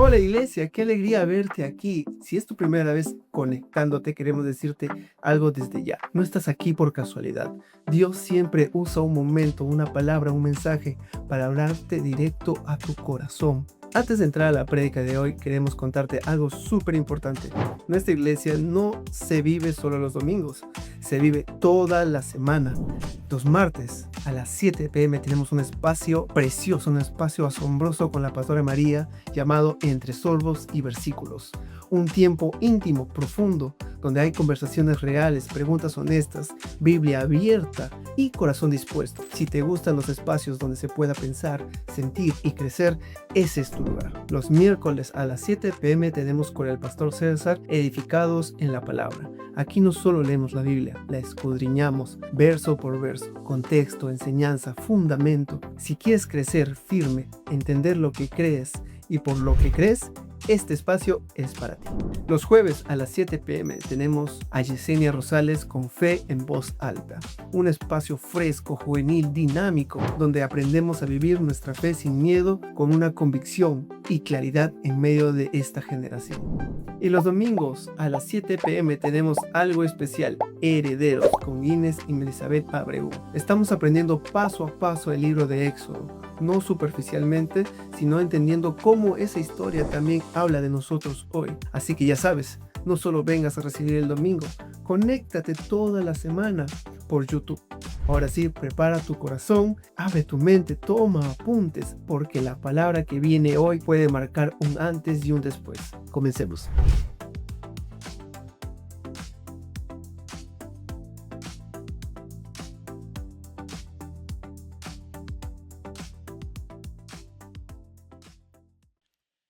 Hola iglesia, qué alegría verte aquí. Si es tu primera vez conectándote, queremos decirte algo desde ya. No estás aquí por casualidad. Dios siempre usa un momento, una palabra, un mensaje para hablarte directo a tu corazón. Antes de entrar a la prédica de hoy, queremos contarte algo súper importante. Nuestra iglesia no se vive solo los domingos, se vive toda la semana. Los martes a las 7 p.m. tenemos un espacio precioso, un espacio asombroso con la pastora María llamado Entre Sorbos y Versículos. Un tiempo íntimo, profundo, donde hay conversaciones reales, preguntas honestas, Biblia abierta y corazón dispuesto. Si te gustan los espacios donde se pueda pensar, sentir y crecer, ese es tu lugar. Los miércoles a las 7 p.m. tenemos con el pastor César Edificados en la Palabra. Aquí no solo leemos la Biblia, la escudriñamos verso por verso, contexto, enseñanza, fundamento. Si quieres crecer firme, entender lo que crees y por lo que crees, este espacio es para ti. Los jueves a las 7 p.m. tenemos a Yesenia Rosales con Fe en Voz Alta. Un espacio fresco, juvenil, dinámico, donde aprendemos a vivir nuestra fe sin miedo, con una convicción y claridad en medio de esta generación. Y los domingos a las 7 p.m. tenemos algo especial, Herederos, con Inés y Elizabeth Abreu. Estamos aprendiendo paso a paso el libro de Éxodo, no superficialmente, sino entendiendo cómo esa historia también habla de nosotros hoy. Así que ya sabes, no solo vengas a recibir el domingo, conéctate toda la semana por YouTube. Ahora sí, prepara tu corazón, abre tu mente, toma apuntes, porque la palabra que viene hoy puede marcar un antes y un después. Comencemos.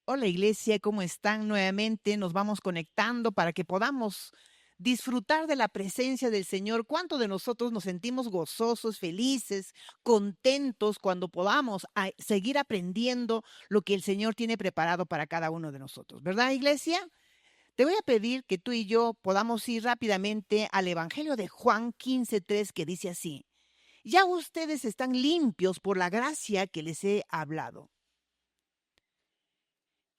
Hola iglesia, ¿cómo están? Nuevamente nos vamos conectando para que podamos disfrutar de la presencia del Señor. ¿Cuántos de nosotros nos sentimos gozosos, felices, contentos cuando podamos seguir aprendiendo lo que el Señor tiene preparado para cada uno de nosotros? ¿Verdad, iglesia? Te voy a pedir que tú y yo podamos ir rápidamente al Evangelio de Juan 15:3, que dice así: ya ustedes están limpios por la gracia que les he hablado.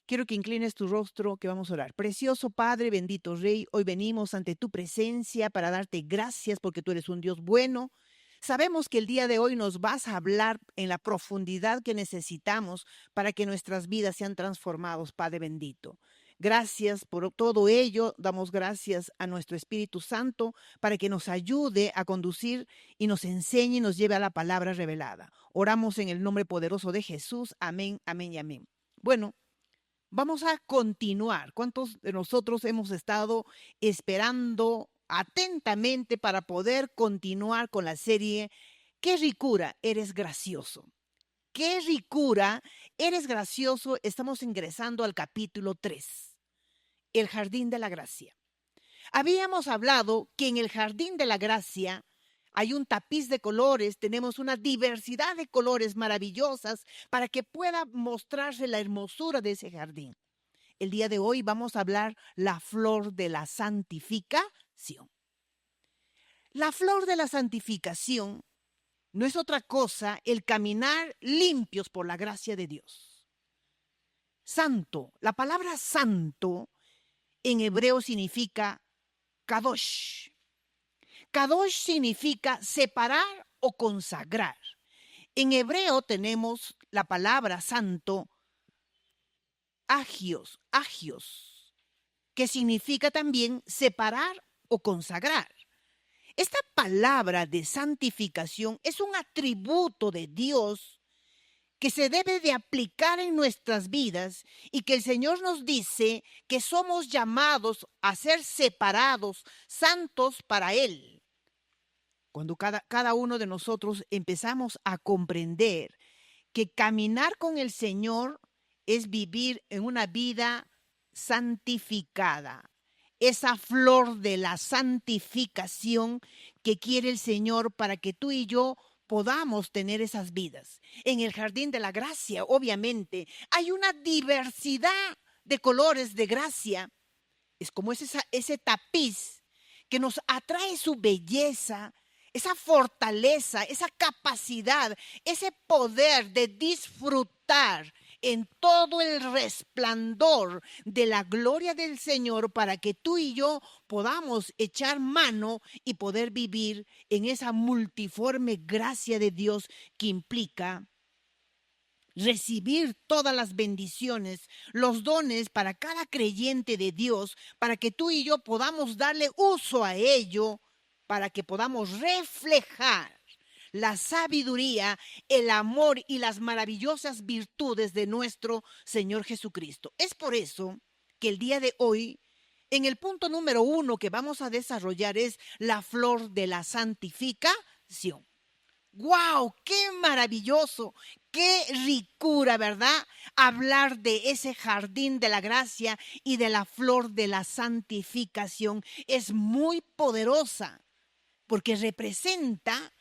Quiero que inclines tu rostro, que vamos a orar. Precioso Padre, bendito Rey, hoy venimos ante tu presencia para darte gracias porque tú eres un Dios bueno. Sabemos que el día de hoy nos vas a hablar en la profundidad que necesitamos para que nuestras vidas sean transformadas, Padre bendito. Gracias por todo ello. Damos gracias a nuestro Espíritu Santo para que nos ayude a conducir y nos enseñe y nos lleve a la palabra revelada. Oramos en el nombre poderoso de Jesús. Amén, amén y amén. Bueno, vamos a continuar. ¿Cuántos de nosotros hemos estado esperando atentamente para poder continuar con la serie Qué ricura, eres gracioso? Qué ricura, eres gracioso. Estamos ingresando al capítulo 3, el jardín de la gracia. Habíamos hablado que en el jardín de la gracia hay un tapiz de colores, tenemos una diversidad de colores maravillosas para que pueda mostrarse la hermosura de ese jardín. El día de hoy vamos a hablar la flor de la santificación. La flor de la santificación no es otra cosa el caminar limpios por la gracia de Dios. Santo, la palabra santo en hebreo significa kadosh. Kadosh significa separar o consagrar. En hebreo tenemos la palabra santo, agios, que significa también separar o consagrar. Esta palabra de santificación es un atributo de Dios que se debe de aplicar en nuestras vidas y que el Señor nos dice que somos llamados a ser separados, santos para Él. Cuando cada uno de nosotros empezamos a comprender que caminar con el Señor es vivir en una vida santificada. Esa flor de la santificación que quiere el Señor para que tú y yo podamos tener esas vidas. En el jardín de la gracia, obviamente, hay una diversidad de colores de gracia. Es como ese tapiz que nos atrae su belleza, esa fortaleza, esa capacidad, ese poder de disfrutar en todo el resplandor de la gloria del Señor para que tú y yo podamos echar mano y poder vivir en esa multiforme gracia de Dios que implica recibir todas las bendiciones, los dones para cada creyente de Dios, para que tú y yo podamos darle uso a ello, para que podamos reflejar la sabiduría, el amor y las maravillosas virtudes de nuestro Señor Jesucristo. Es por eso que el día de hoy, en el punto número 1 que vamos a desarrollar es la flor de la santificación. ¡Wow! ¡Qué maravilloso! ¡Qué ricura!, ¿verdad? Hablar de ese jardín de la gracia y de la flor de la santificación es muy poderosa porque representa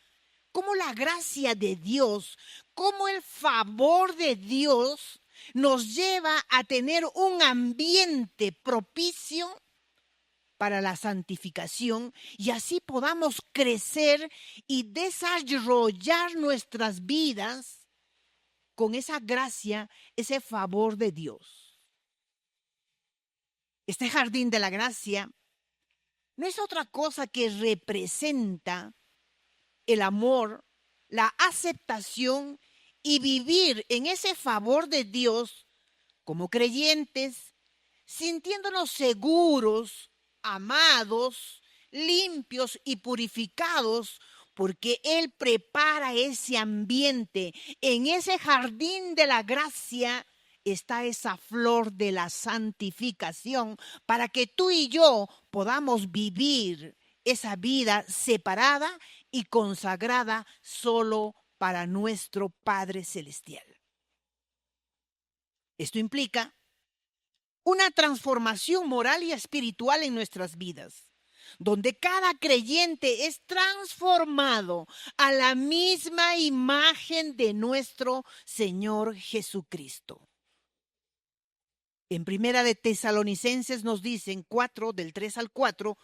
cómo la gracia de Dios, cómo el favor de Dios nos lleva a tener un ambiente propicio para la santificación y así podamos crecer y desarrollar nuestras vidas con esa gracia, ese favor de Dios. Este jardín de la gracia no es otra cosa que representa el amor, la aceptación y vivir en ese favor de Dios como creyentes, sintiéndonos seguros, amados, limpios y purificados, porque Él prepara ese ambiente. En ese jardín de la gracia está esa flor de la santificación para que tú y yo podamos vivir esa vida separada y consagrada solo para nuestro Padre Celestial. Esto implica una transformación moral y espiritual en nuestras vidas, donde cada creyente es transformado a la misma imagen de nuestro Señor Jesucristo. En Primera de Tesalonicenses nos dicen 4, del 3 al 4,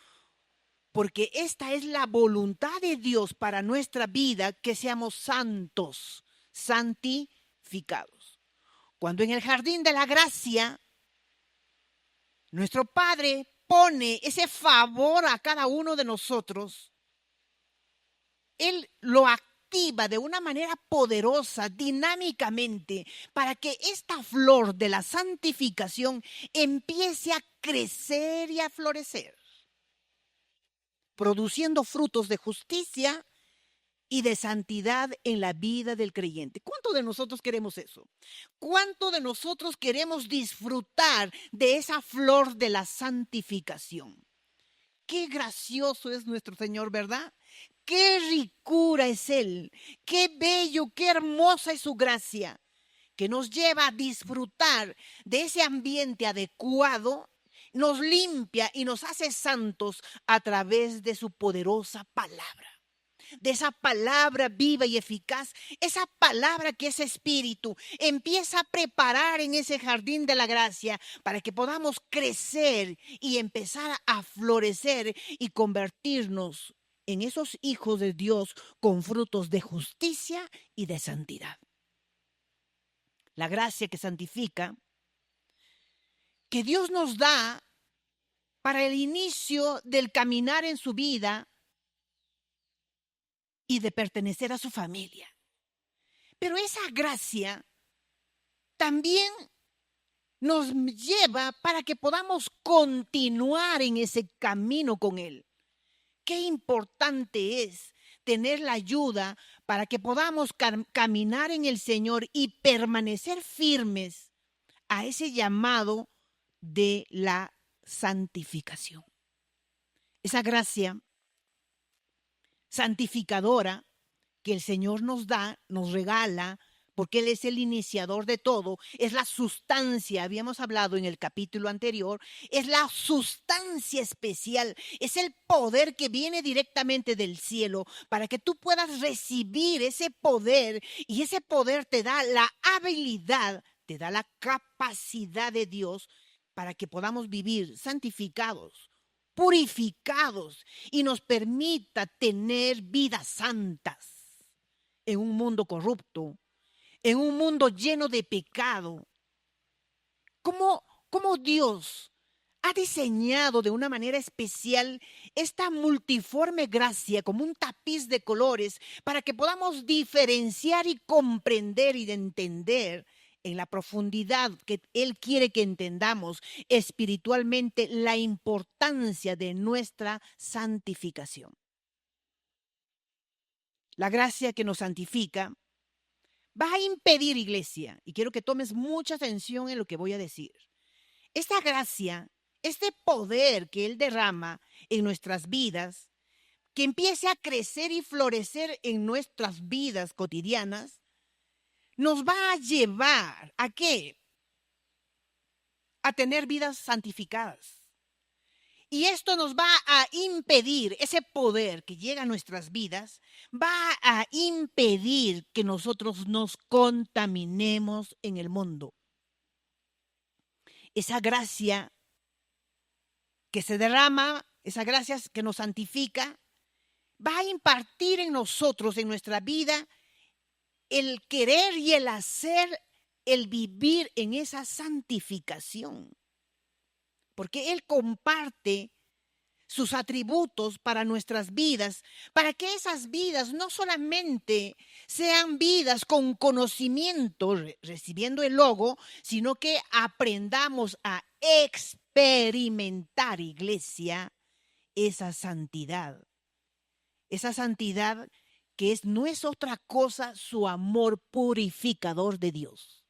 porque esta es la voluntad de Dios para nuestra vida, que seamos santos, santificados. Cuando en el jardín de la gracia nuestro Padre pone ese favor a cada uno de nosotros, Él lo activa de una manera poderosa, dinámicamente, para que esta flor de la santificación empiece a crecer y a florecer, produciendo frutos de justicia y de santidad en la vida del creyente. ¿Cuánto de nosotros queremos eso? ¿Cuánto de nosotros queremos disfrutar de esa flor de la santificación? Qué gracioso es nuestro Señor, ¿verdad? Qué ricura es Él, qué bello, qué hermosa es su gracia, que nos lleva a disfrutar de ese ambiente adecuado, nos limpia y nos hace santos a través de su poderosa palabra. De esa palabra viva y eficaz, esa palabra que es espíritu, empieza a preparar en ese jardín de la gracia para que podamos crecer y empezar a florecer y convertirnos en esos hijos de Dios con frutos de justicia y de santidad. La gracia que santifica, que Dios nos da para el inicio del caminar en su vida y de pertenecer a su familia. Pero esa gracia también nos lleva para que podamos continuar en ese camino con Él. Qué importante es tener la ayuda para que podamos caminar en el Señor y permanecer firmes a ese llamado de la santificación. Esa gracia santificadora que el Señor nos da, nos regala, porque Él es el iniciador de todo, es la sustancia, habíamos hablado en el capítulo anterior, es la sustancia especial, es el poder que viene directamente del cielo para que tú puedas recibir ese poder, y ese poder te da la habilidad, te da la capacidad de Dios para que podamos vivir santificados, purificados y nos permita tener vidas santas en un mundo corrupto, en un mundo lleno de pecado, cómo Dios ha diseñado de una manera especial esta multiforme gracia como un tapiz de colores para que podamos diferenciar y comprender y entender en la profundidad que Él quiere que entendamos espiritualmente la importancia de nuestra santificación. La gracia que nos santifica va a impedir, iglesia, y quiero que tomes mucha atención en lo que voy a decir. Esta gracia, este poder que Él derrama en nuestras vidas, que empiece a crecer y florecer en nuestras vidas cotidianas, nos va a llevar ¿a qué? A tener vidas santificadas. Y esto nos va a impedir, ese poder que llega a nuestras vidas, va a impedir que nosotros nos contaminemos en el mundo. Esa gracia que se derrama, esa gracia que nos santifica, va a impartir en nosotros, en nuestra vida, el querer y el hacer, el vivir en esa santificación. Porque Él comparte sus atributos para nuestras vidas, para que esas vidas no solamente sean vidas con conocimiento, recibiendo el logo, sino que aprendamos a experimentar, iglesia, esa santidad. Esa santidad que no es otra cosa su amor purificador de Dios.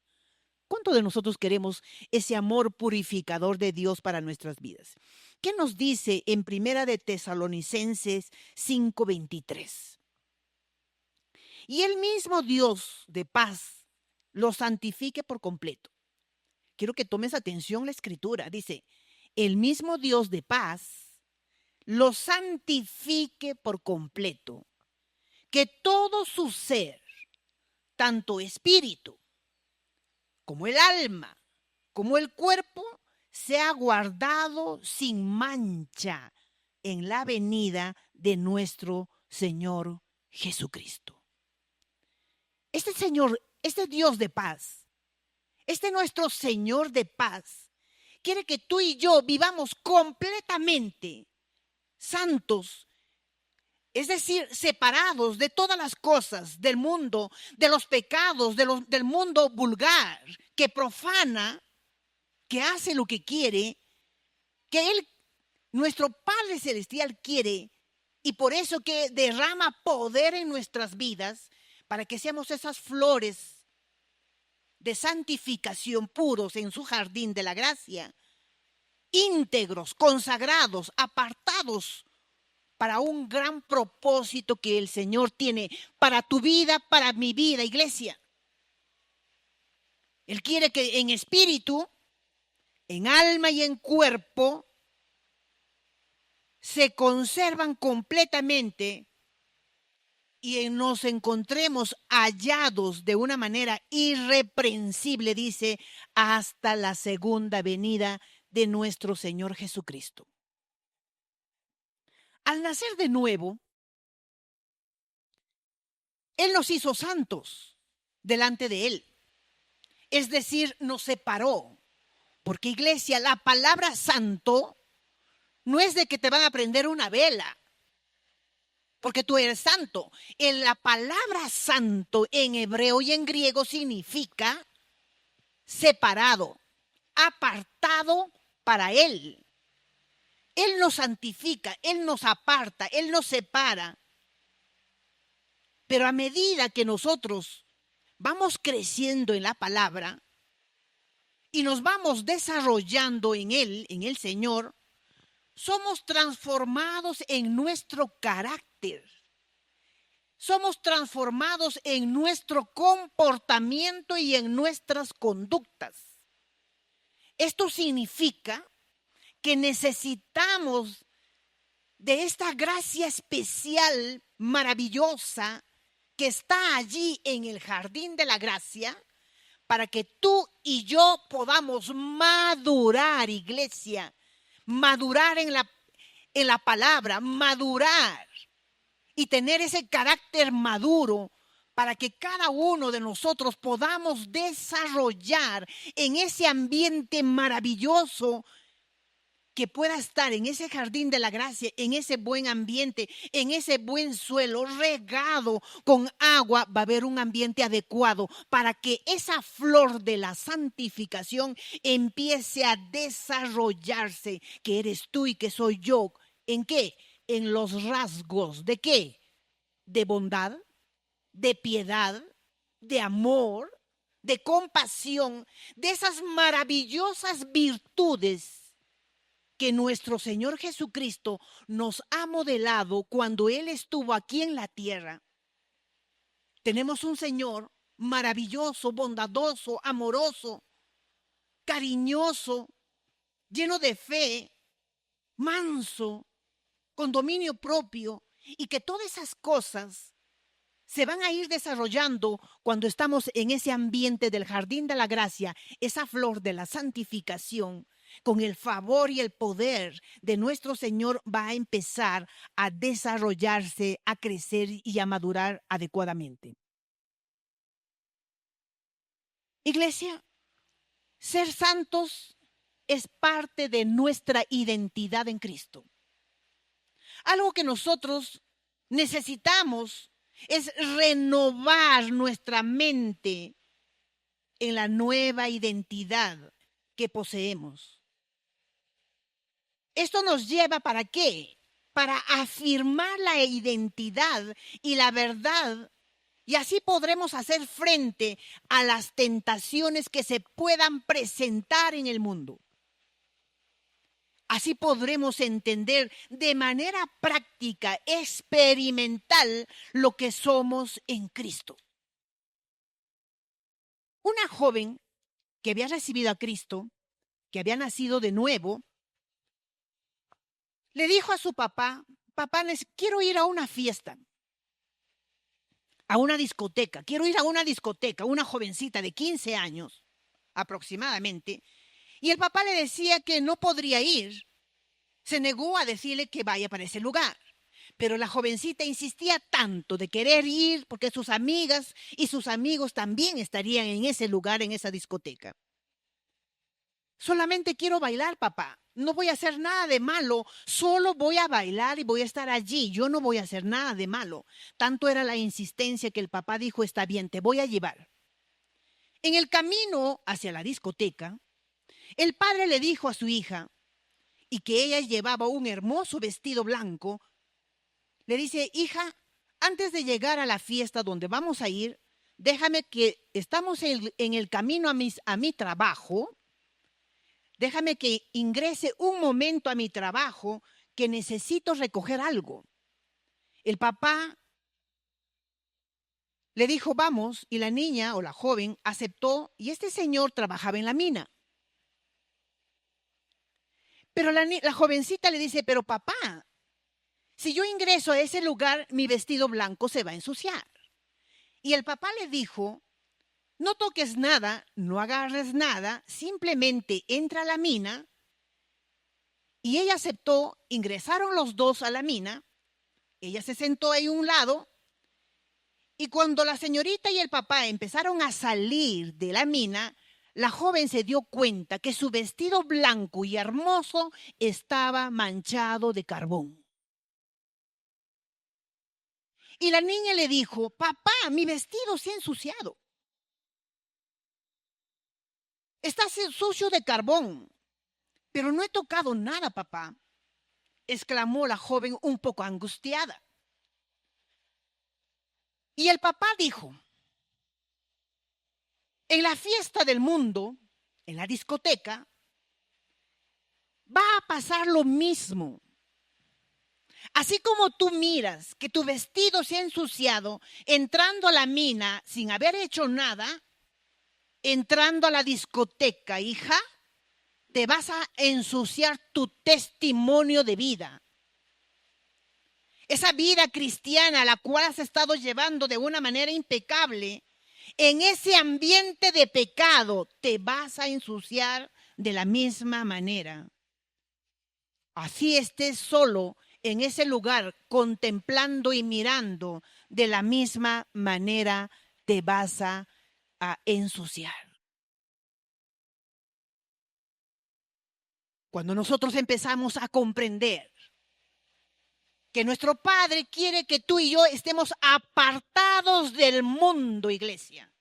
¿Cuánto de nosotros queremos ese amor purificador de Dios para nuestras vidas? ¿Qué nos dice en Primera de Tesalonicenses 5:23? Y el mismo Dios de paz lo santifique por completo. Quiero que tomes atención a la escritura. Dice, el mismo Dios de paz lo santifique por completo, que todo su ser, tanto espíritu, como el alma, como el cuerpo, sea guardado sin mancha en la venida de nuestro Señor Jesucristo. Este Señor, este Dios de paz, este nuestro Señor de paz, quiere que tú y yo vivamos completamente santos, es decir, separados de todas las cosas del mundo, de los pecados, del mundo vulgar, que profana, que hace lo que quiere, que Él, nuestro Padre Celestial, quiere, y por eso que derrama poder en nuestras vidas, para que seamos esas flores de santificación puros en su jardín de la gracia, íntegros, consagrados, apartados, para un gran propósito que el Señor tiene para tu vida, para mi vida, iglesia. Él quiere que en espíritu, en alma y en cuerpo se conservan completamente y nos encontremos hallados de una manera irreprensible, dice, hasta la segunda venida de nuestro Señor Jesucristo. Al nacer de nuevo, Él nos hizo santos delante de Él. Es decir, nos separó. Porque, iglesia, la palabra santo no es de que te van a prender una vela, porque tú eres santo. La palabra santo en hebreo y en griego significa separado, apartado para Él. Él nos santifica, Él nos aparta, Él nos separa. Pero a medida que nosotros vamos creciendo en la palabra y nos vamos desarrollando en Él, en el Señor, somos transformados en nuestro carácter. Somos transformados en nuestro comportamiento y en nuestras conductas. Esto significa que necesitamos de esta gracia especial, maravillosa, que está allí en el jardín de la gracia, para que tú y yo podamos madurar, iglesia, madurar en la palabra, madurar y tener ese carácter maduro para que cada uno de nosotros podamos desarrollar en ese ambiente maravilloso que pueda estar en ese jardín de la gracia, en ese buen ambiente, en ese buen suelo regado con agua, va a haber un ambiente adecuado para que esa flor de la santificación empiece a desarrollarse, que eres tú y que soy yo. ¿En qué? En los rasgos ¿de qué? De bondad, de piedad, de amor, de compasión, de esas maravillosas virtudes que nuestro Señor Jesucristo nos ha modelado cuando Él estuvo aquí en la tierra. Tenemos un Señor maravilloso, bondadoso, amoroso, cariñoso, lleno de fe, manso, con dominio propio, y que todas esas cosas se van a ir desarrollando cuando estamos en ese ambiente del jardín de la gracia, esa flor de la santificación. Con el favor y el poder de nuestro Señor va a empezar a desarrollarse, a crecer y a madurar adecuadamente. Iglesia, ser santos es parte de nuestra identidad en Cristo. Algo que nosotros necesitamos es renovar nuestra mente en la nueva identidad que poseemos. Esto nos lleva ¿para qué? Para afirmar la identidad y la verdad, y así podremos hacer frente a las tentaciones que se puedan presentar en el mundo. Así podremos entender de manera práctica, experimental, lo que somos en Cristo. Una joven que había recibido a Cristo, que había nacido de nuevo, le dijo a su papá: papá, quiero ir a una fiesta, a una discoteca, una jovencita de 15 años aproximadamente, y el papá le decía que no podría ir. Se negó a decirle que vaya para ese lugar, pero la jovencita insistía tanto de querer ir porque sus amigas y sus amigos también estarían en ese lugar, en esa discoteca. Solamente quiero bailar, papá. No voy a hacer nada de malo, solo voy a bailar y voy a estar allí. Yo no voy a hacer nada de malo. Tanto era la insistencia que el papá dijo: está bien, te voy a llevar. En el camino hacia la discoteca, el padre le dijo a su hija, y que ella llevaba un hermoso vestido blanco, le dice: hija, antes de llegar a la fiesta donde vamos a ir, déjame que estamos en el camino a mi trabajo. Déjame que ingrese un momento a mi trabajo, que necesito recoger algo. El papá le dijo: vamos, y la niña o la joven aceptó, y este señor trabajaba en la mina. Pero la jovencita le dice: pero papá, si yo ingreso a ese lugar, mi vestido blanco se va a ensuciar. Y el papá le dijo: no toques nada, no agarres nada, simplemente entra a la mina. Y ella aceptó, ingresaron los dos a la mina, ella se sentó ahí a un lado, y cuando la señorita y el papá empezaron a salir de la mina, la joven se dio cuenta que su vestido blanco y hermoso estaba manchado de carbón. Y la niña le dijo: papá, mi vestido se ha ensuciado. Está sucio de carbón. Pero no he tocado nada, papá, exclamó la joven un poco angustiada. Y el papá dijo: en la fiesta del mundo, en la discoteca, va a pasar lo mismo. Así como tú miras que tu vestido se ha ensuciado entrando a la mina sin haber hecho nada, entrando a la discoteca, hija, te vas a ensuciar tu testimonio de vida. Esa vida cristiana a la cual has estado llevando de una manera impecable, en ese ambiente de pecado te vas a ensuciar de la misma manera. Así estés solo en ese lugar contemplando y mirando, de la misma manera te vas a ensuciar. Cuando nosotros empezamos a comprender que nuestro Padre quiere que tú y yo estemos apartados del mundo, iglesia.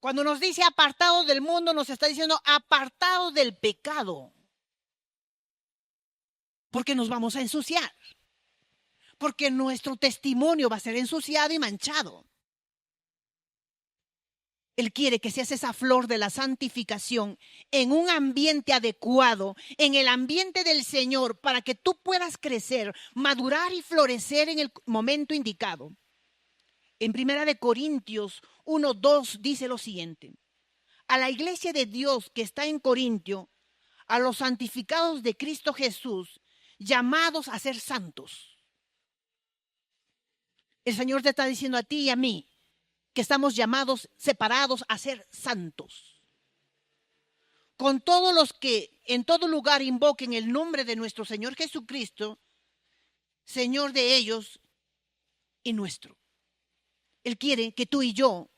Cuando nos dice apartados del mundo, nos está diciendo apartados del pecado. Porque nos vamos a ensuciar. Porque nuestro testimonio va a ser ensuciado y manchado. Él quiere que seas esa flor de la santificación en un ambiente adecuado, en el ambiente del Señor, para que tú puedas crecer, madurar y florecer en el momento indicado. En 1 Corintios 1:2 dice lo siguiente: a la iglesia de Dios que está en Corintio, a los santificados de Cristo Jesús, llamados a ser santos. El Señor te está diciendo a ti y a mí que estamos llamados, separados a ser santos. Con todos los que en todo lugar invoquen el nombre de nuestro Señor Jesucristo, Señor de ellos y nuestro. Él quiere que tú y yo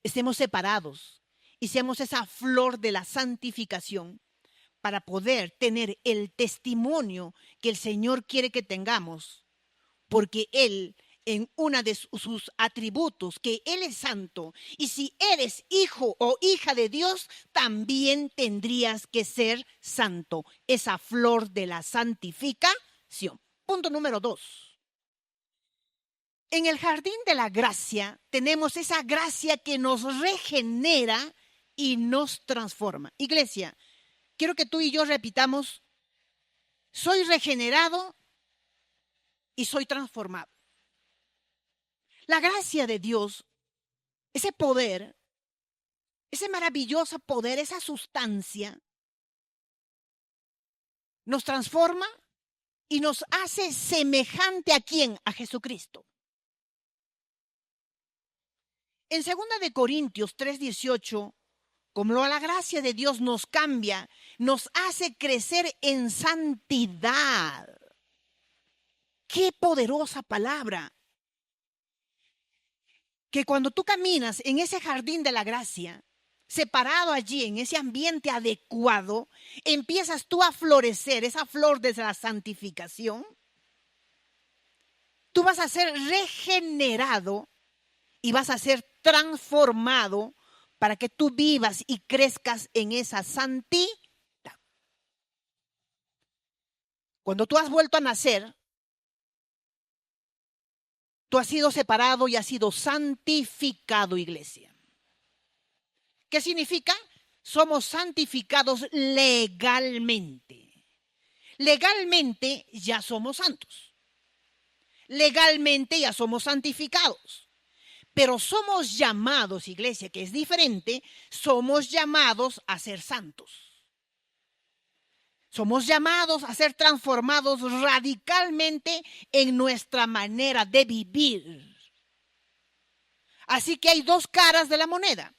estemos separados y seamos esa flor de la santificación para poder tener el testimonio que el Señor quiere que tengamos, porque Él, en una de sus atributos, que Él es santo, y si eres hijo o hija de Dios, también tendrías que ser santo, esa flor de la santificación. Punto número 2. En el jardín de la gracia tenemos esa gracia que nos regenera y nos transforma. Iglesia, quiero que tú y yo repitamos: soy regenerado y soy transformado. La gracia de Dios, ese poder, ese maravilloso poder, esa sustancia, nos transforma y nos hace semejante ¿a quién? A Jesucristo. En 2 Corintios 3:18, como la gracia de Dios nos cambia, nos hace crecer en santidad. ¡Qué poderosa palabra! Que cuando tú caminas en ese jardín de la gracia, separado allí en ese ambiente adecuado, empiezas tú a florecer, esa flor de la santificación. Tú vas a ser regenerado y vas a ser transformado para que tú vivas y crezcas en esa santidad. Cuando tú has vuelto a nacer, tú has sido separado y has sido santificado, iglesia. ¿Qué significa? Somos santificados legalmente. Legalmente ya somos santos. Legalmente ya somos santificados. Pero somos llamados, iglesia, que es diferente, somos llamados a ser santos. Somos llamados a ser transformados radicalmente en nuestra manera de vivir. Así que hay dos caras de la moneda.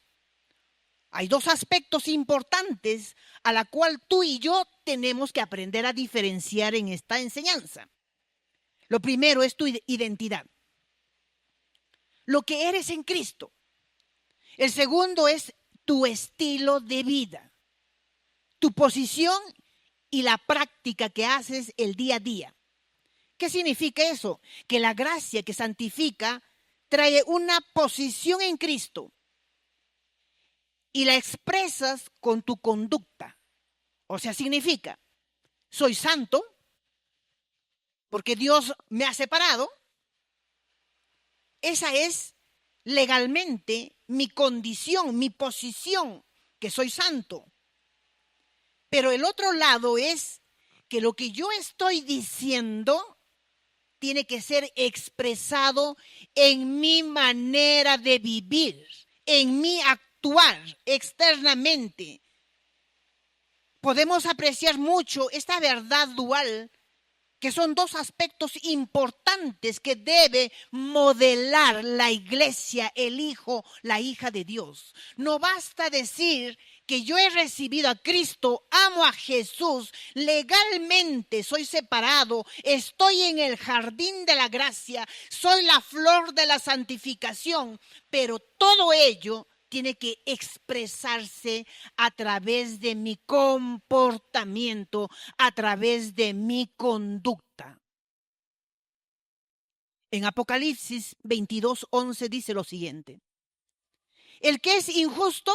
Hay dos aspectos importantes a la cual tú y yo tenemos que aprender a diferenciar en esta enseñanza. Lo primero es tu identidad, lo que eres en Cristo. El segundo es tu estilo de vida, tu posición y la práctica que haces el día a día. ¿Qué significa eso? Que la gracia que santifica trae una posición en Cristo y la expresas con tu conducta. O sea, significa, soy santo porque Dios me ha separado. Esa es legalmente mi condición, mi posición, que soy santo. Pero el otro lado es que lo que yo estoy diciendo tiene que ser expresado en mi manera de vivir, en mi actuar externamente. Podemos apreciar mucho esta verdad dual, que son dos aspectos importantes que debe modelar la iglesia, el hijo, la hija de Dios. No basta decir que yo he recibido a Cristo, amo a Jesús, legalmente soy separado, estoy en el jardín de la gracia, soy la flor de la santificación, pero todo ello tiene que expresarse a través de mi comportamiento, a través de mi conducta. En Apocalipsis 22:11 dice lo siguiente: el que es injusto,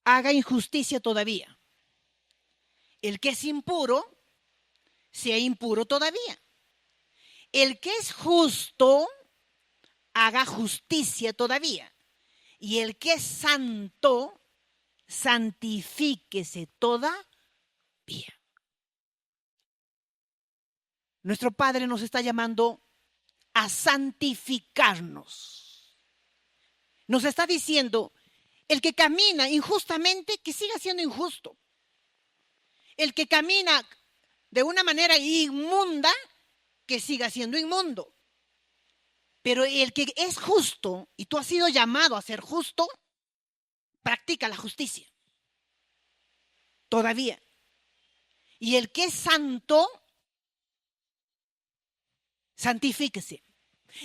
haga injusticia todavía. El que es impuro, sea impuro todavía. El que es justo, haga justicia todavía. Y el que es santo, santifíquese todavía. Nuestro Padre nos está llamando a santificarnos. Nos está diciendo, el que camina injustamente, que siga siendo injusto. El que camina de una manera inmunda, que siga siendo inmundo. Pero el que es justo, y tú has sido llamado a ser justo, practica la justicia. Todavía. Y el que es santo, santifíquese.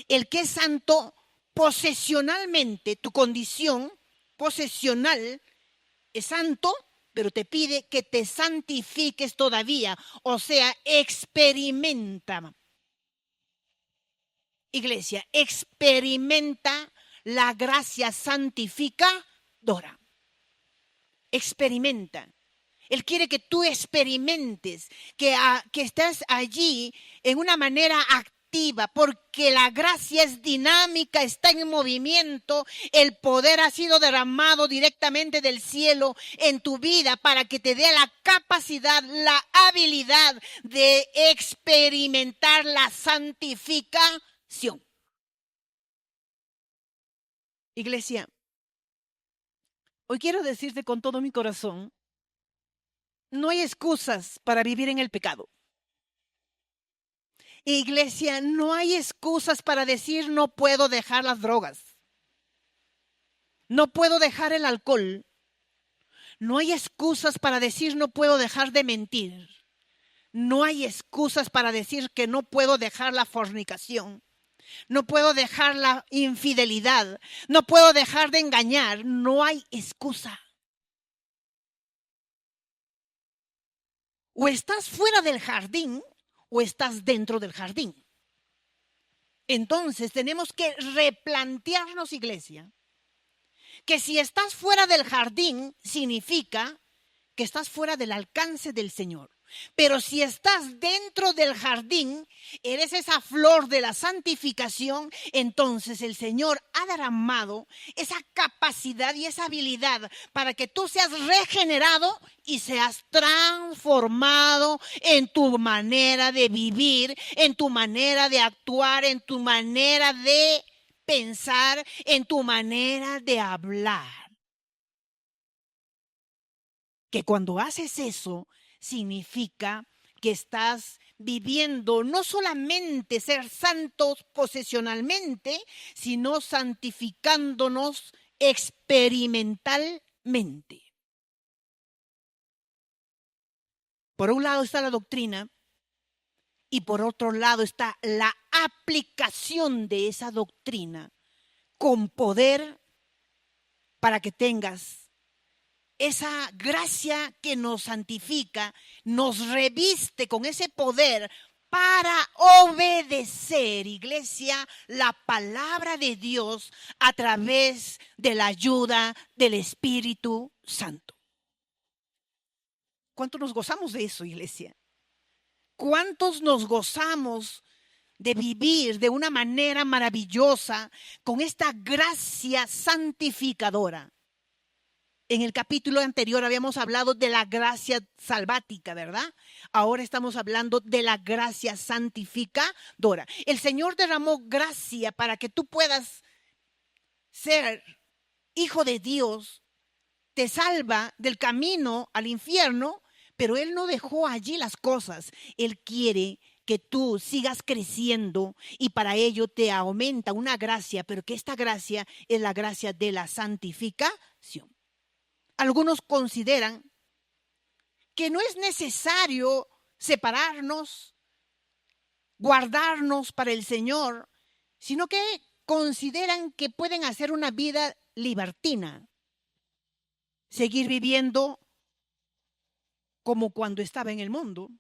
El que es santo, posesionalmente, tu condición posesional es santo, pero te pide que te santifiques todavía. O sea, experimenta. Iglesia, experimenta la gracia santificadora. Experimenta. Él quiere que tú experimentes, que estés allí en una manera activa, porque la gracia es dinámica, está en movimiento. El poder ha sido derramado directamente del cielo en tu vida para que te dé la capacidad, la habilidad de experimentar la santificación. Iglesia, hoy quiero decirte con todo mi corazón, no hay excusas para vivir en el pecado. Iglesia, no hay excusas para decir no puedo dejar las drogas. No puedo dejar el alcohol. No hay excusas para decir no puedo dejar de mentir. No hay excusas para decir que no puedo dejar la fornicación. No puedo dejar la infidelidad. No puedo dejar de engañar. No hay excusa. O estás fuera del jardín o estás dentro del jardín. Entonces tenemos que replantearnos, iglesia, que si estás fuera del jardín significa que estás fuera del alcance del Señor. Pero si estás dentro del jardín, eres esa flor de la santificación, entonces el Señor ha derramado esa capacidad y esa habilidad para que tú seas regenerado y seas transformado en tu manera de vivir, en tu manera de actuar, en tu manera de pensar, en tu manera de hablar. Que cuando haces eso, significa que estás viviendo no solamente ser santos posesionalmente, sino santificándonos experimentalmente. Por un lado está la doctrina y por otro lado está la aplicación de esa doctrina con poder para que tengas esa gracia que nos santifica, nos reviste con ese poder para obedecer, iglesia, la palabra de Dios a través de la ayuda del Espíritu Santo. ¿Cuántos nos gozamos de eso, iglesia? ¿Cuántos nos gozamos de vivir de una manera maravillosa con esta gracia santificadora? En el capítulo anterior habíamos hablado de la gracia salvática, ¿verdad? Ahora estamos hablando de la gracia santificadora. El Señor derramó gracia para que tú puedas ser hijo de Dios. Te salva del camino al infierno, pero Él no dejó allí las cosas. Él quiere que tú sigas creciendo y para ello te aumenta una gracia, pero que esta gracia es la gracia de la santificación. santificación. Algunos consideran que no es necesario separarnos, guardarnos para el Señor, sino que consideran que pueden hacer una vida libertina, seguir viviendo como cuando estaba en el mundo,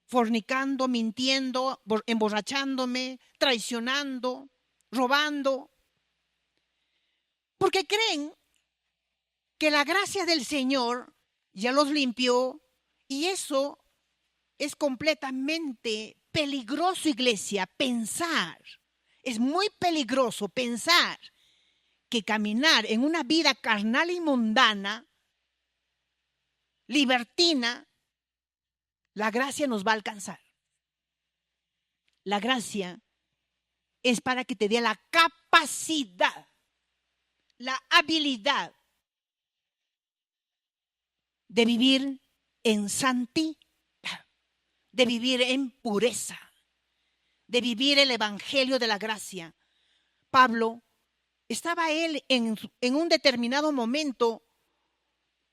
fornicando, mintiendo, emborrachándome, traicionando, robando, porque creen que la gracia del Señor ya los limpió, y eso es completamente peligroso, iglesia, pensar. Es muy peligroso pensar que caminar en una vida carnal y mundana, libertina, la gracia nos va a alcanzar. La gracia es para que te dé la capacidad, la habilidad de vivir en santidad, de vivir en pureza, de vivir el evangelio de la gracia. Pablo, estaba él en un determinado momento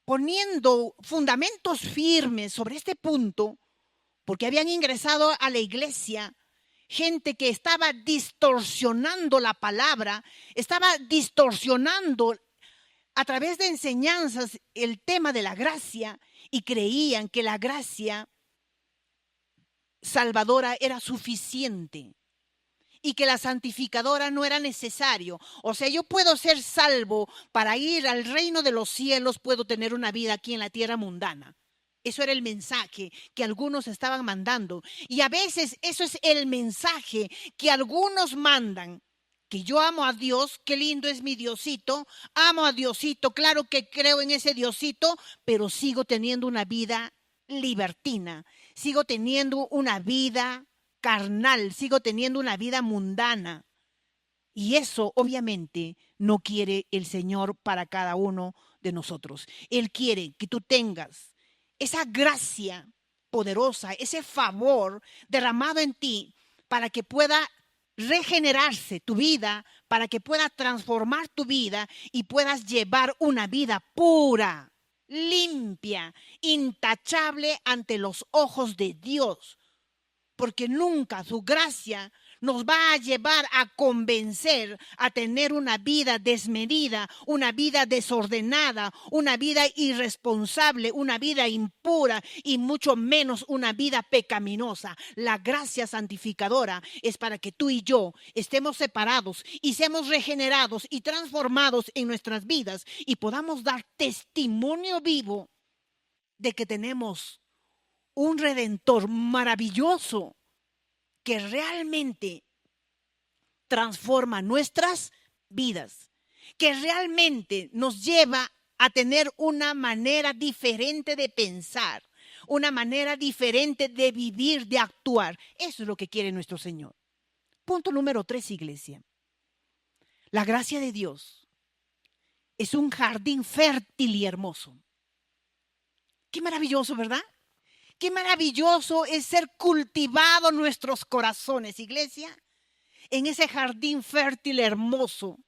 poniendo fundamentos firmes sobre este punto, porque habían ingresado a la iglesia gente que estaba distorsionando la palabra, estaba distorsionando a través de enseñanzas el tema de la gracia, y creían que la gracia salvadora era suficiente y que la santificadora no era necesario. O sea, yo puedo ser salvo para ir al reino de los cielos, puedo tener una vida aquí en la tierra mundana. Eso era el mensaje que algunos estaban mandando. Y a veces eso es el mensaje que algunos mandan. Que yo amo a Dios, qué lindo es mi Diosito, amo a Diosito, claro que creo en ese Diosito, pero sigo teniendo una vida libertina, sigo teniendo una vida carnal, sigo teniendo una vida mundana. Y eso obviamente no quiere el Señor para cada uno de nosotros. Él quiere que tú tengas esa gracia poderosa, ese favor derramado en ti para que pueda regenerarse tu vida, para que pueda transformar tu vida y puedas llevar una vida pura, limpia, intachable ante los ojos de Dios. Porque nunca su gracia nos va a llevar a convencer a tener una vida desmedida, una vida desordenada, una vida irresponsable, una vida impura y mucho menos una vida pecaminosa. La gracia santificadora es para que tú y yo estemos separados y seamos regenerados y transformados en nuestras vidas y podamos dar testimonio vivo de que tenemos un Redentor maravilloso que realmente transforma nuestras vidas, que realmente nos lleva a tener una manera diferente de pensar, una manera diferente de vivir, de actuar. Eso es lo que quiere nuestro Señor. Punto número 3, iglesia. La gracia de Dios es un jardín fértil y hermoso. Qué maravilloso, ¿verdad? Qué maravilloso es ser cultivado nuestros corazones, iglesia, en ese jardín fértil, hermoso,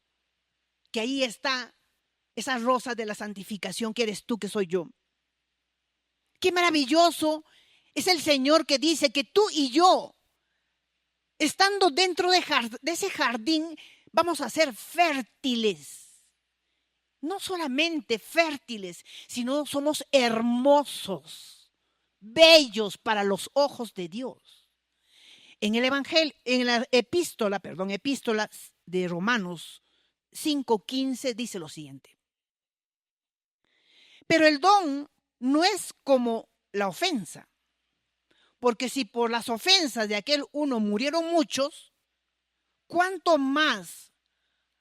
que ahí está esa rosa de la santificación que eres tú, que soy yo. Qué maravilloso es el Señor que dice que tú y yo, estando dentro de ese jardín, vamos a ser fértiles. No solamente fértiles, sino somos hermosos, bellos para los ojos de Dios. En el evangelio, en la epístola de Romanos 5:15 dice lo siguiente: pero el don no es como la ofensa, porque si por las ofensas de aquel uno murieron muchos, cuánto más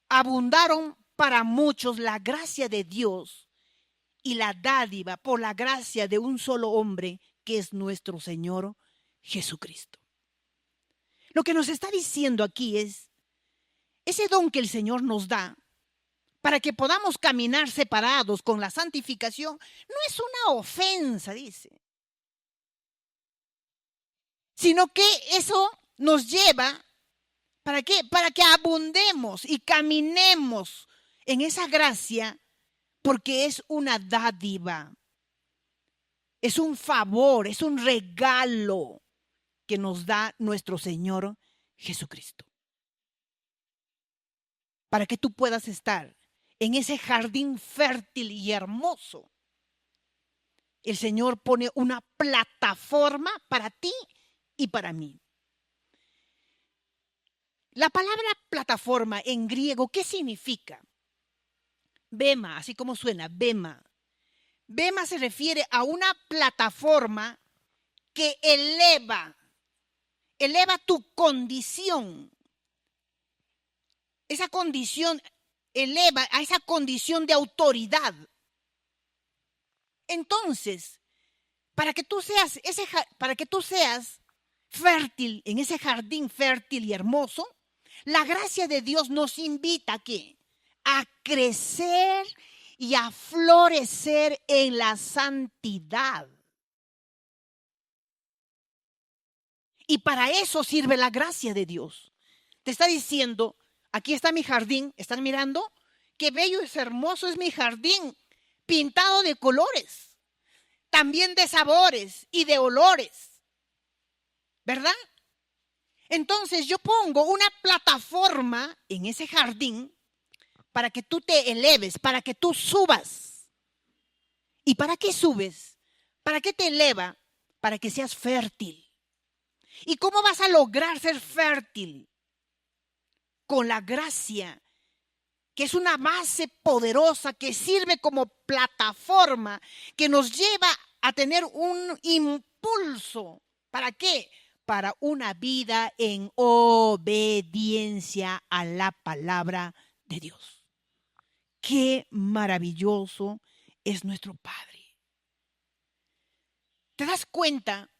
abundaron para muchos la gracia de Dios y la dádiva por la gracia de un solo hombre, que es nuestro Señor Jesucristo. Lo que nos está diciendo aquí es ese don que el Señor nos da para que podamos caminar separados con la santificación. No es una ofensa, dice, sino que eso nos lleva, ¿para qué? Para que abundemos y caminemos en esa gracia porque es una dádiva, es un favor, es un regalo que nos da nuestro Señor Jesucristo. Para que tú puedas estar en ese jardín fértil y hermoso, el Señor pone una plataforma para ti y para mí. La palabra plataforma en griego, ¿qué significa? Bema, así como suena, bema. Bema se refiere a una plataforma que eleva tu condición. Esa condición eleva a esa condición de autoridad. Entonces, para que tú seas fértil en ese jardín fértil y hermoso, la gracia de Dios nos invita ¿a qué? A crecer y a florecer en la santidad. Y para eso sirve la gracia de Dios. Te está diciendo, aquí está mi jardín, ¿están mirando? Qué bello es hermoso es mi jardín, pintado de colores, también de sabores y de olores, ¿verdad? Entonces yo pongo una plataforma en ese jardín para que tú te eleves, para que tú subas. ¿Y para qué subes? ¿Para qué te eleva? Para que seas fértil. ¿Y cómo vas a lograr ser fértil? Con la gracia, que es una base poderosa que sirve como plataforma, que nos lleva a tener un impulso. ¿Para qué? Para una vida en obediencia a la palabra de Dios. Qué maravilloso es nuestro Padre. ¿Te das cuenta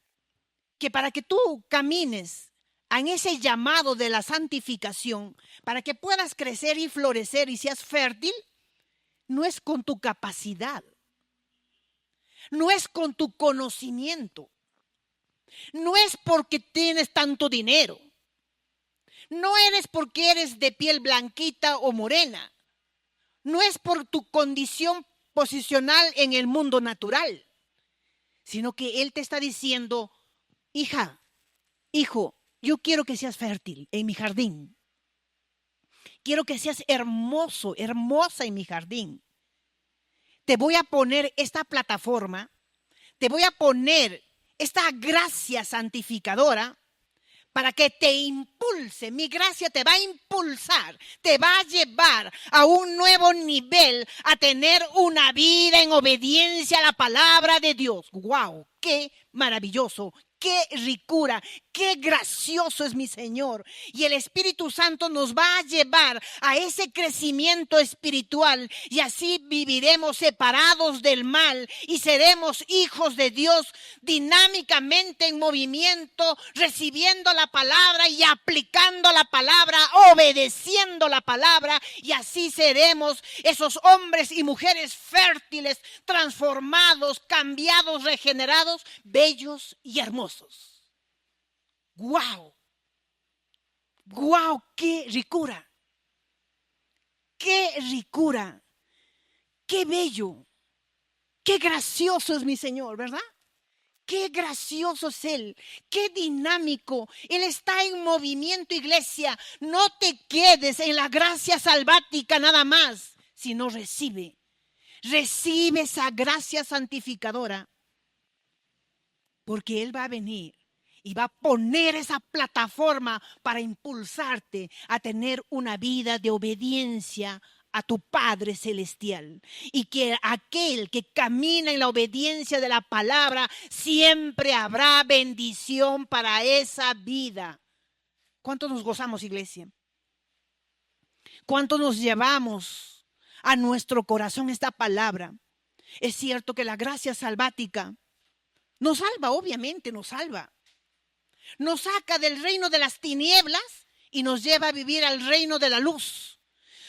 que para que tú camines en ese llamado de la santificación, para que puedas crecer y florecer y seas fértil, no es con tu capacidad, no es con tu conocimiento, no es porque tienes tanto dinero, no eres porque eres de piel blanquita o morena, no es por tu condición posicional en el mundo natural, sino que Él te está diciendo, hija, hijo, yo quiero que seas fértil en mi jardín. Quiero que seas hermoso, hermosa en mi jardín. Te voy a poner esta plataforma, te voy a poner esta gracia santificadora para que te impulse. Mi gracia te va a impulsar, te va a llevar a un nuevo nivel, a tener una vida en obediencia a la palabra de Dios. ¡Wow! ¡Qué maravilloso! ¡Qué ricura! ¡Qué gracioso es mi Señor! Y el Espíritu Santo nos va a llevar a ese crecimiento espiritual y así viviremos separados del mal y seremos hijos de Dios dinámicamente en movimiento, recibiendo la palabra y aplicando la palabra, obedeciendo la palabra, y así seremos esos hombres y mujeres fértiles, transformados, cambiados, regenerados, bellos y hermosos. ¡Guau! ¡Guau! ¡Qué ricura! ¡Qué ricura! ¡Qué bello! ¡Qué gracioso es mi Señor!, ¿verdad? ¡Qué gracioso es Él! ¡Qué dinámico! Él está en movimiento, iglesia. No te quedes en la gracia salvática nada más, sino recibe esa gracia santificadora, porque Él va a venir y va a poner esa plataforma para impulsarte a tener una vida de obediencia a tu Padre Celestial. Y que aquel que camina en la obediencia de la palabra, siempre habrá bendición para esa vida. ¿Cuánto nos gozamos, iglesia? ¿Cuánto nos llevamos a nuestro corazón esta palabra? Es cierto que la gracia salvática nos salva, obviamente nos salva. Nos saca del reino de las tinieblas y nos lleva a vivir al reino de la luz.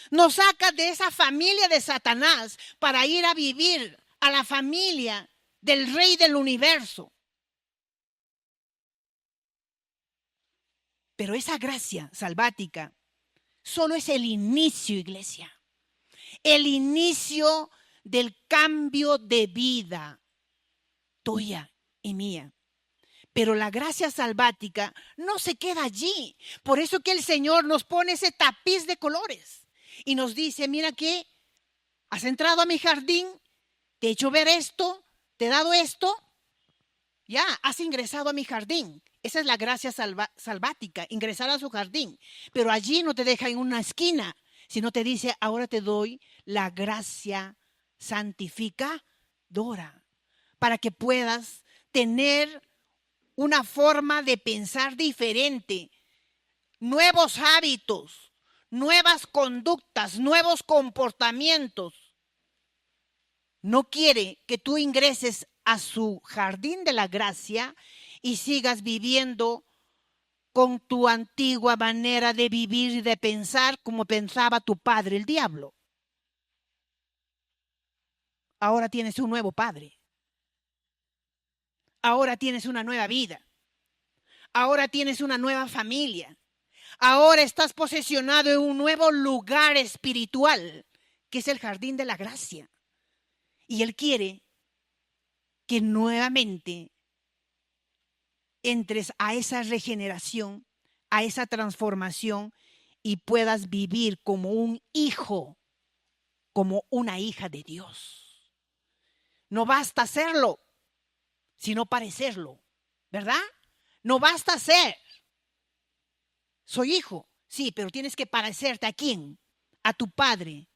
Nos saca de esa familia de Satanás para ir a vivir a la familia del Rey del universo. Pero esa gracia salvática solo es el inicio, iglesia. El inicio del cambio de vida tuya y mía. Pero la gracia salvática no se queda allí. Por eso que el Señor nos pone ese tapiz de colores y nos dice, mira que has entrado a mi jardín, te he hecho ver esto, te he dado esto, ya has ingresado a mi jardín. Esa es la gracia salvática, ingresar a su jardín. Pero allí no te deja en una esquina, sino te dice, ahora te doy la gracia santificadora para que puedas tener una forma de pensar diferente, nuevos hábitos, nuevas conductas, nuevos comportamientos. No quiere que tú ingreses a su jardín de la gracia y sigas viviendo con tu antigua manera de vivir y de pensar como pensaba tu padre, el diablo. Ahora tienes un nuevo padre. Ahora tienes una nueva vida. Ahora tienes una nueva familia. Ahora estás posesionado en un nuevo lugar espiritual, que es el jardín de la gracia. Y Él quiere que nuevamente entres a esa regeneración, a esa transformación y puedas vivir como un hijo, como una hija de Dios. No basta hacerlo, sino parecerlo, ¿verdad? No basta ser. Soy hijo, sí, pero tienes que parecerte ¿a quién? A tu Padre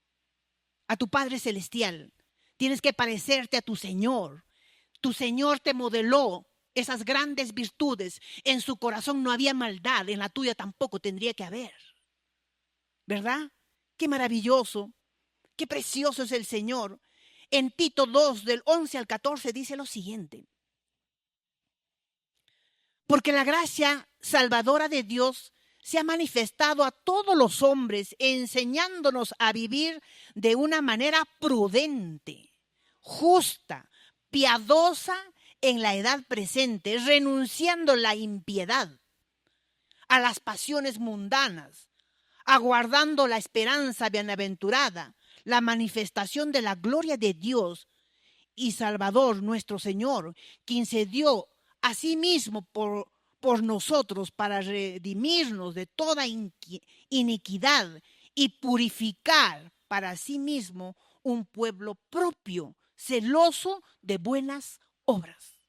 Celestial. Tienes que parecerte a tu Señor. Tu Señor te modeló esas grandes virtudes. En su corazón no había maldad, en la tuya tampoco tendría que haber. ¿Verdad? Qué maravilloso, qué precioso es el Señor. En Tito 2, del 11 al 14, dice lo siguiente. Porque la gracia salvadora de Dios se ha manifestado a todos los hombres, enseñándonos a vivir de una manera prudente, justa, piadosa en la edad presente, renunciando a la impiedad, a las pasiones mundanas, aguardando la esperanza bienaventurada, la manifestación de la gloria de Dios y Salvador nuestro Señor, quien se dio a sí mismo por nosotros para redimirnos de toda iniquidad y purificar para sí mismo un pueblo propio, celoso de buenas obras.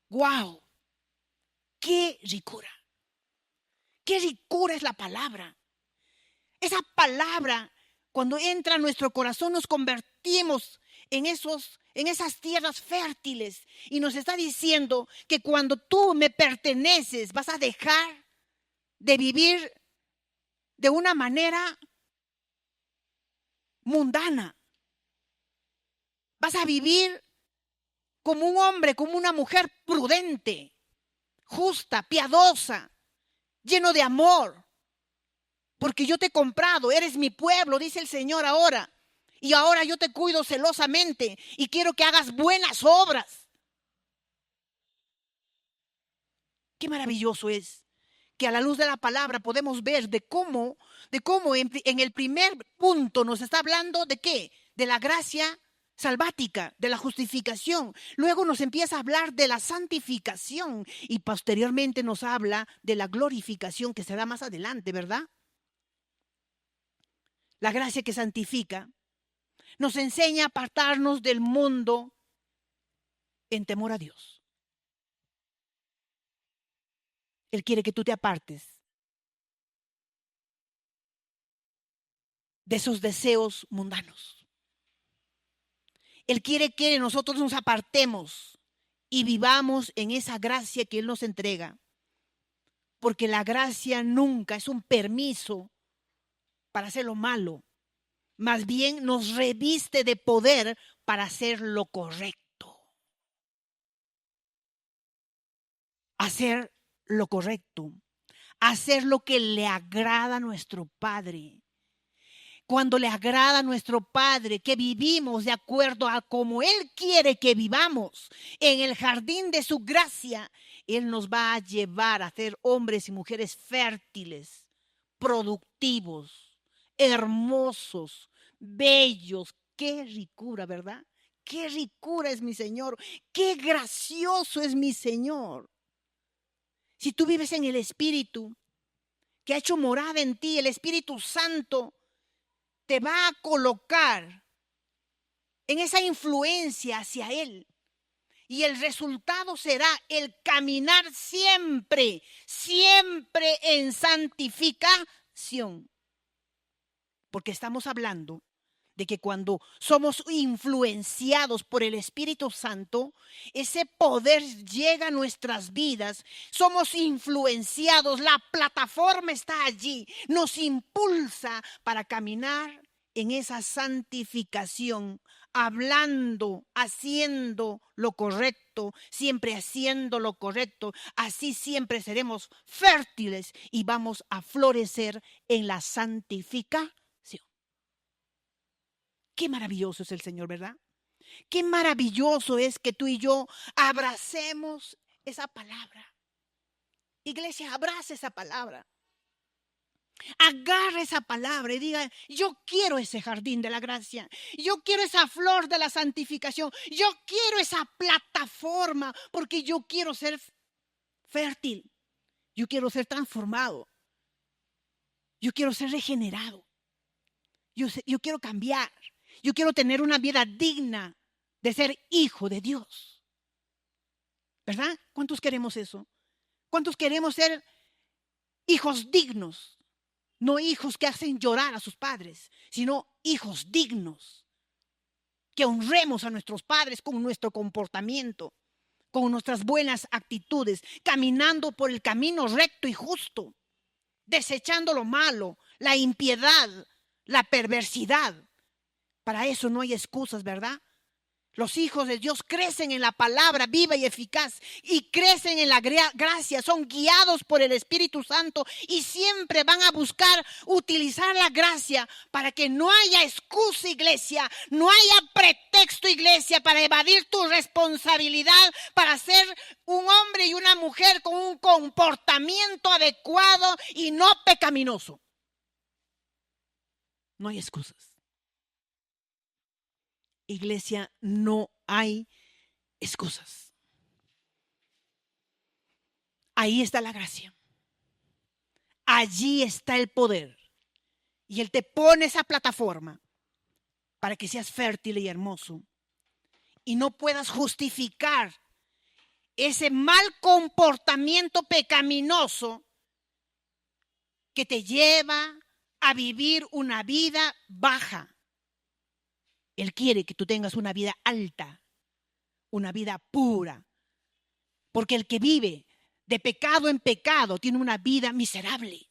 ¡Wow! ¡Qué ricura! ¡Qué ricura es la palabra! Esa palabra, cuando entra a nuestro corazón, nos convertimos en esas tierras fértiles y nos está diciendo que cuando tú me perteneces vas a dejar de vivir de una manera mundana. Vas a vivir como un hombre, como una mujer prudente, justa, piadosa, lleno de amor. Porque yo te he comprado, eres mi pueblo, dice el Señor ahora. Y ahora yo te cuido celosamente y quiero que hagas buenas obras. Qué maravilloso es que a la luz de la palabra podemos ver de cómo en el primer punto nos está hablando de qué, de la gracia salvática, de la justificación. Luego nos empieza a hablar de la santificación y posteriormente nos habla de la glorificación que se da más adelante, ¿verdad? La gracia que santifica nos enseña a apartarnos del mundo en temor a Dios. Él quiere que tú te apartes de esos deseos mundanos. Él quiere que nosotros nos apartemos y vivamos en esa gracia que Él nos entrega. Porque la gracia nunca es un permiso para hacer lo malo. Más bien nos reviste de poder para hacer lo correcto. Hacer lo correcto. Hacer lo que le agrada a nuestro Padre. Cuando le agrada a nuestro Padre, que vivimos de acuerdo a como Él quiere que vivamos, en el jardín de su gracia, Él nos va a llevar a ser hombres y mujeres fértiles, productivos, hermosos, bellos, Qué ricura, ¿verdad? Qué ricura es mi Señor. Qué gracioso es mi Señor. Si tú vives en el Espíritu, que ha hecho morada en ti, el Espíritu Santo te va a colocar en esa influencia hacia Él. Y el resultado será el caminar siempre, siempre en santificación. Porque estamos hablando de que cuando somos influenciados por el Espíritu Santo, ese poder llega a nuestras vidas, somos influenciados, la plataforma está allí, nos impulsa para caminar en esa santificación, hablando, haciendo lo correcto, siempre haciendo lo correcto. Así siempre seremos fértiles y vamos a florecer en la santificación. Qué maravilloso es el Señor, ¿verdad? Qué maravilloso es que tú y yo abracemos esa palabra. Iglesia, abrace esa palabra. Agarre esa palabra y diga, yo quiero ese jardín de la gracia. Yo quiero esa flor de la santificación. Yo quiero esa plataforma porque yo quiero ser fértil. Yo quiero ser transformado. Yo quiero ser regenerado. Yo quiero cambiar. Yo quiero tener una vida digna de ser hijo de Dios. ¿Verdad? ¿Cuántos queremos eso? ¿Cuántos queremos ser hijos dignos? No hijos que hacen llorar a sus padres, sino hijos dignos. Que honremos a nuestros padres con nuestro comportamiento, con nuestras buenas actitudes, caminando por el camino recto y justo, desechando lo malo, la impiedad, la perversidad. Para eso no hay excusas, ¿verdad? Los hijos de Dios crecen en la palabra viva y eficaz y crecen en la gracia, son guiados por el Espíritu Santo y siempre van a buscar utilizar la gracia para que no haya excusa, iglesia, no haya pretexto, iglesia, para evadir tu responsabilidad, para ser un hombre y una mujer con un comportamiento adecuado y no pecaminoso. No hay excusas. Iglesia, no hay excusas. Ahí está la gracia. Allí está el poder. Y Él te pone esa plataforma para que seas fértil y hermoso. Y no puedas justificar ese mal comportamiento pecaminoso que te lleva a vivir una vida baja. Él quiere que tú tengas una vida alta, una vida pura. Porque el que vive de pecado en pecado tiene una vida miserable.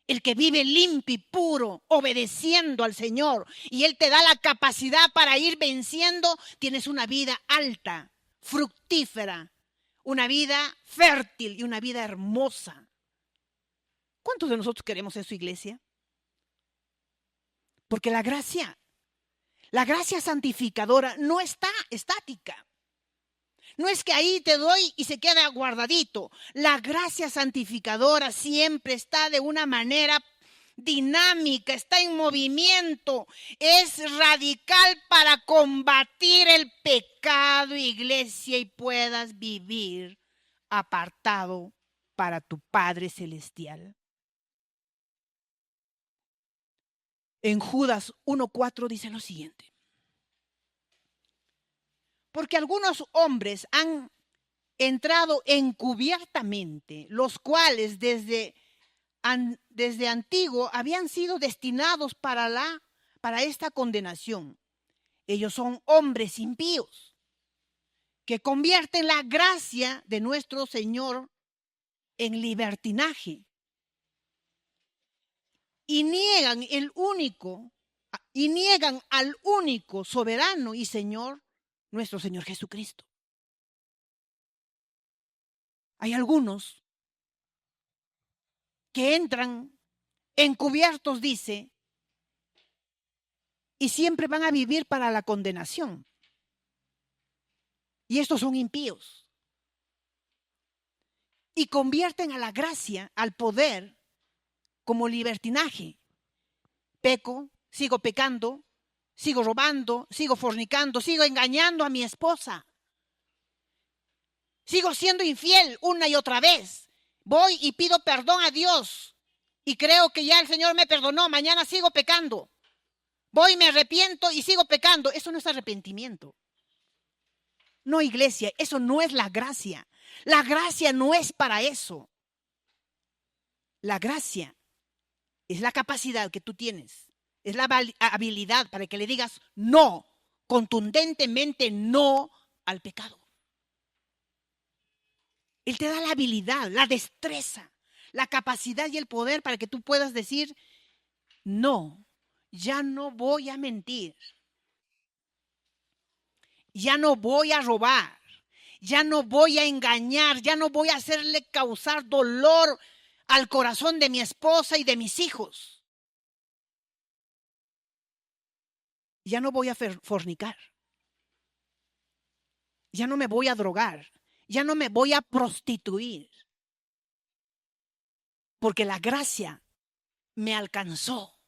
El que vive limpio y puro, obedeciendo al Señor, y Él te da la capacidad para ir venciendo, tienes una vida alta, fructífera, una vida fértil y una vida hermosa. ¿Cuántos de nosotros queremos eso, iglesia? Porque la gracia santificadora no está estática. No es que ahí te doy y se queda guardadito. La gracia santificadora siempre está de una manera dinámica, está en movimiento. Es radical para combatir el pecado, iglesia, y puedas vivir apartado para tu Padre Celestial. En Judas 1:4 dice lo siguiente. Porque algunos hombres han entrado encubiertamente, los cuales desde antiguo habían sido destinados para esta condenación. Ellos son hombres impíos que convierten la gracia de nuestro Señor en libertinaje y niegan al único soberano y Señor, nuestro Señor Jesucristo. Hay algunos que entran encubiertos, dice, y siempre van a vivir para la condenación. Y estos son impíos. Y convierten a la gracia, al poder, como libertinaje. Peco, sigo pecando, sigo robando, sigo fornicando, sigo engañando a mi esposa. Sigo siendo infiel una y otra vez. Voy y pido perdón a Dios y creo que ya el Señor me perdonó. Mañana sigo pecando. Voy, me arrepiento y sigo pecando. Eso no es arrepentimiento. No, iglesia, eso no es la gracia. La gracia no es para eso. La gracia es la capacidad que tú tienes. Es la habilidad para que le digas no, contundentemente no al pecado. Él te da la habilidad, la destreza, la capacidad y el poder para que tú puedas decir no, ya no voy a mentir. Ya no voy a robar, ya no voy a engañar, ya no voy a hacerle causar dolor al corazón de mi esposa y de mis hijos. Ya no voy a fornicar, ya no me voy a drogar, ya no me voy a prostituir, porque la gracia me alcanzó.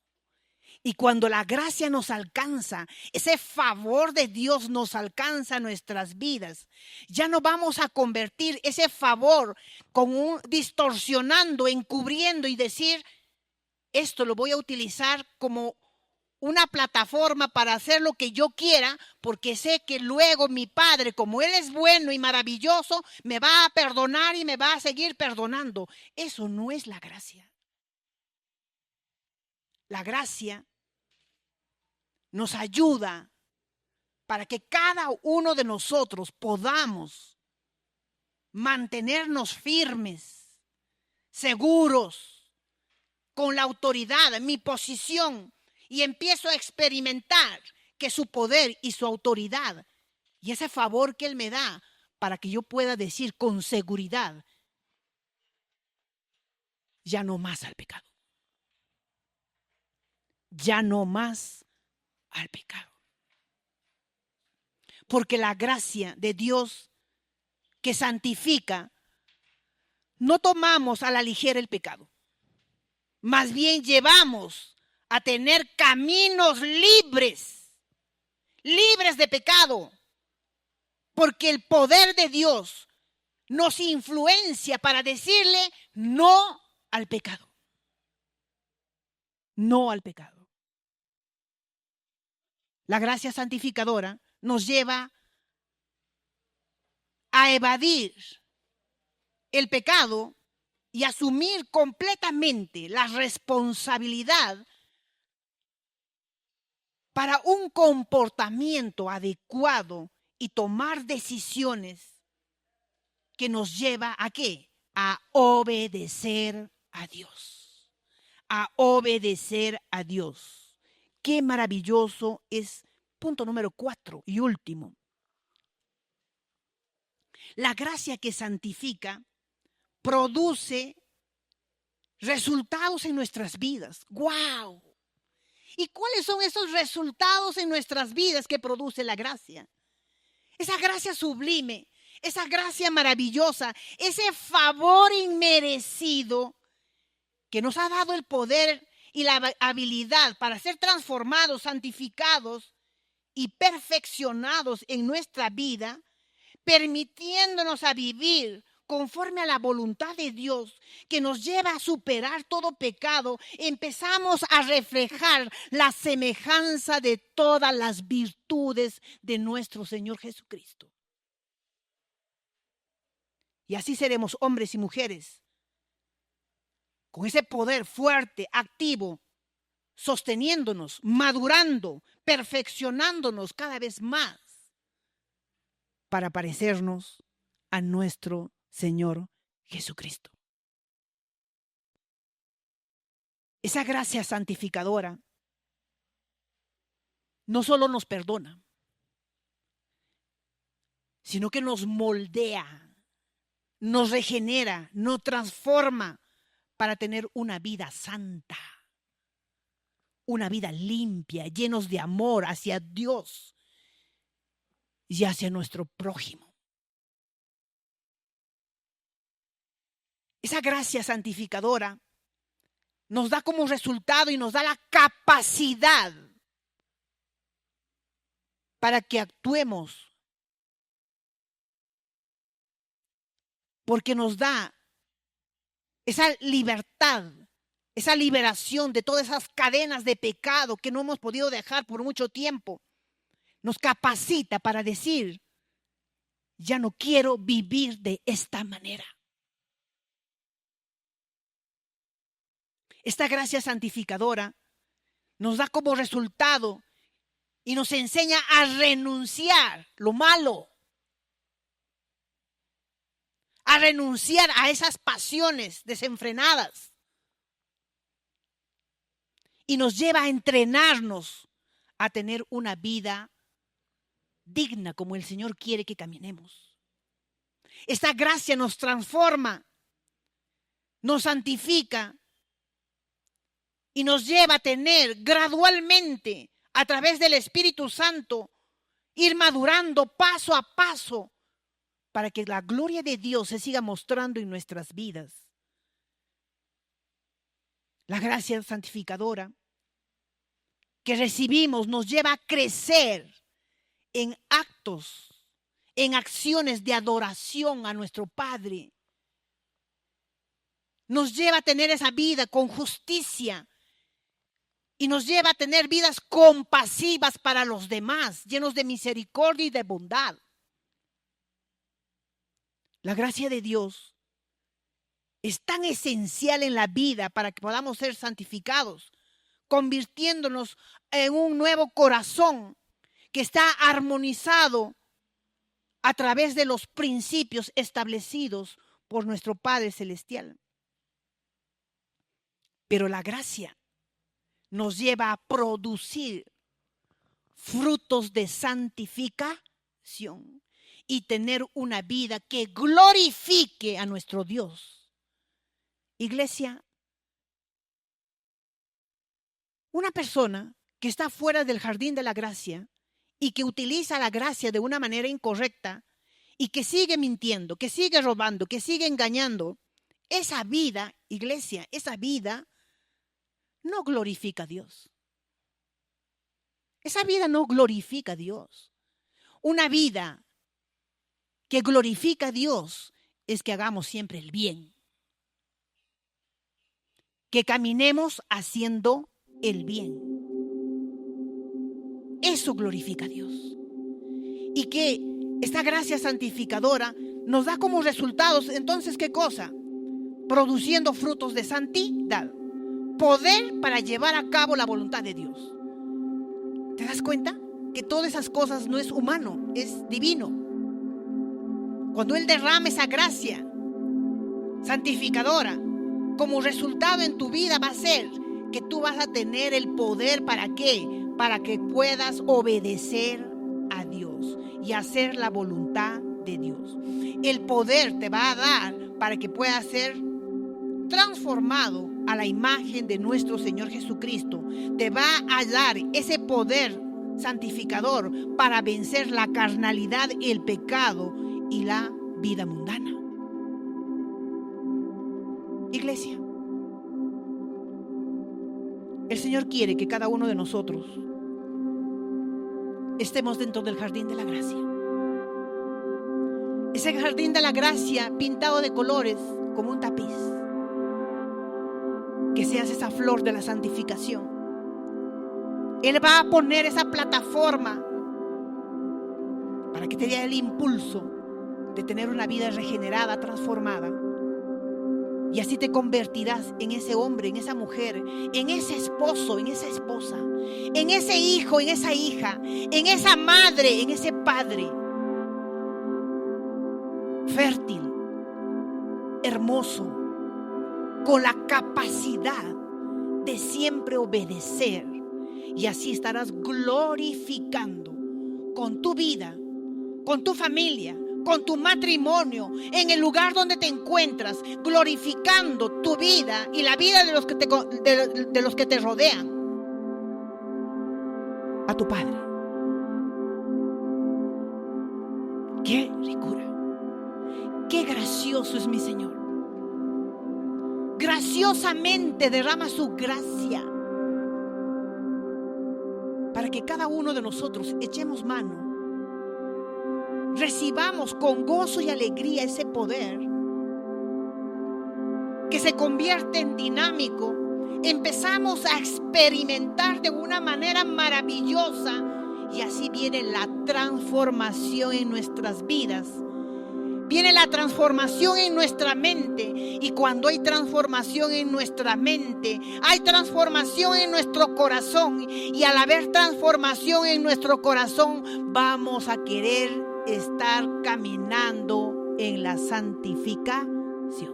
Y cuando la gracia nos alcanza, ese favor de Dios nos alcanza en nuestras vidas, ya no vamos a convertir ese favor con distorsionando, encubriendo y decir, esto lo voy a utilizar como una plataforma para hacer lo que yo quiera, porque sé que luego mi Padre, como Él es bueno y maravilloso, me va a perdonar y me va a seguir perdonando. Eso no es la gracia. La gracia nos ayuda para que cada uno de nosotros podamos mantenernos firmes, seguros, con la autoridad, mi posición, y empiezo a experimentar que su poder y su autoridad y ese favor que Él me da para que yo pueda decir con seguridad, ya no más al pecado. Ya no más al pecado. Porque la gracia de Dios que santifica, no tomamos a la ligera el pecado. Más bien llevamos a tener caminos libres de pecado. Porque el poder de Dios nos influencia para decirle no al pecado. No al pecado. La gracia santificadora nos lleva a evadir el pecado y asumir completamente la responsabilidad para un comportamiento adecuado y tomar decisiones que nos lleva ¿a qué? A obedecer a Dios. A obedecer a Dios. Qué maravilloso es, punto número 4 y último. La gracia que santifica produce resultados en nuestras vidas. ¡Guau! ¿Y cuáles son esos resultados en nuestras vidas que produce la gracia? Esa gracia sublime, esa gracia maravillosa, ese favor inmerecido que nos ha dado el poder y la habilidad para ser transformados, santificados y perfeccionados en nuestra vida, permitiéndonos a vivir conforme a la voluntad de Dios que nos lleva a superar todo pecado. Empezamos a reflejar la semejanza de todas las virtudes de nuestro Señor Jesucristo. Y así seremos hombres y mujeres con ese poder fuerte, activo, sosteniéndonos, madurando, perfeccionándonos cada vez más para parecernos a nuestro Señor Jesucristo. Esa gracia santificadora no solo nos perdona, sino que nos moldea, nos regenera, nos transforma para tener una vida santa, una vida limpia, llenos de amor hacia Dios y hacia nuestro prójimo. Esa gracia santificadora nos da como resultado y nos da la capacidad para que actuemos, porque nos da esa libertad, esa liberación de todas esas cadenas de pecado que no hemos podido dejar por mucho tiempo. Nos capacita para decir, ya no quiero vivir de esta manera. Esta gracia santificadora nos da como resultado y nos enseña a renunciar lo malo, a renunciar a esas pasiones desenfrenadas y nos lleva a entrenarnos a tener una vida digna como el Señor quiere que caminemos. Esta gracia nos transforma, nos santifica y nos lleva a tener gradualmente, a través del Espíritu Santo, ir madurando paso a paso para que la gloria de Dios se siga mostrando en nuestras vidas. La gracia santificadora que recibimos nos lleva a crecer en actos, en acciones de adoración a nuestro Padre. Nos lleva a tener esa vida con justicia y nos lleva a tener vidas compasivas para los demás, llenos de misericordia y de bondad. La gracia de Dios es tan esencial en la vida para que podamos ser santificados, convirtiéndonos en un nuevo corazón que está armonizado a través de los principios establecidos por nuestro Padre Celestial. Pero la gracia nos lleva a producir frutos de santificación y tener una vida que glorifique a nuestro Dios. Iglesia, una persona que está fuera del jardín de la gracia y que utiliza la gracia de una manera incorrecta y que sigue mintiendo, que sigue robando, que sigue engañando, esa vida, iglesia, esa vida no glorifica a Dios. Esa vida no glorifica a Dios. Una vida que glorifica a Dios es que hagamos siempre el bien. Que caminemos haciendo el bien. Eso glorifica a Dios. Y que esta gracia santificadora nos da como resultados, entonces, ¿qué cosa? Produciendo frutos de santidad. Poder para llevar a cabo la voluntad de Dios. ¿Te das cuenta? Que todas esas cosas no es humano, es divino. Cuando Él derrama esa gracia santificadora, como resultado en tu vida va a ser que tú vas a tener el poder. ¿Para qué? Para que puedas obedecer a Dios y hacer la voluntad de Dios. El poder te va a dar para que puedas ser transformado a la imagen de nuestro Señor Jesucristo. Te va a dar ese poder santificador para vencer la carnalidad, el pecado y la vida mundana. Iglesia, el Señor quiere que cada uno de nosotros estemos dentro del jardín de la gracia. Ese jardín de la gracia pintado de colores como un tapiz. Que seas esa flor de la santificación. Él va a poner esa plataforma para que te dé el impulso de tener una vida regenerada, transformada. Y así te convertirás en ese hombre, en esa mujer, en ese esposo, en esa esposa, en ese hijo, en esa hija, en esa madre, en ese padre. Fértil, hermoso, con la capacidad de siempre obedecer. Y así estarás glorificando con tu vida, con tu familia, con tu matrimonio, en el lugar donde te encuentras, glorificando tu vida y la vida de los que te rodean, a tu Padre. ¡Qué ricura! ¡Qué gracioso es mi Señor! Graciosamente derrama su gracia para que cada cada uno de nosotros echemos mano, recibamos con gozo y alegría ese poder que se convierte en dinámico. Empezamos a experimentar de una manera maravillosa y así viene la transformación en nuestras vidas. Viene la transformación en nuestra mente, y cuando hay transformación en nuestra mente, hay transformación en nuestro corazón, y al haber transformación en nuestro corazón, vamos a querer estar caminando en la santificación.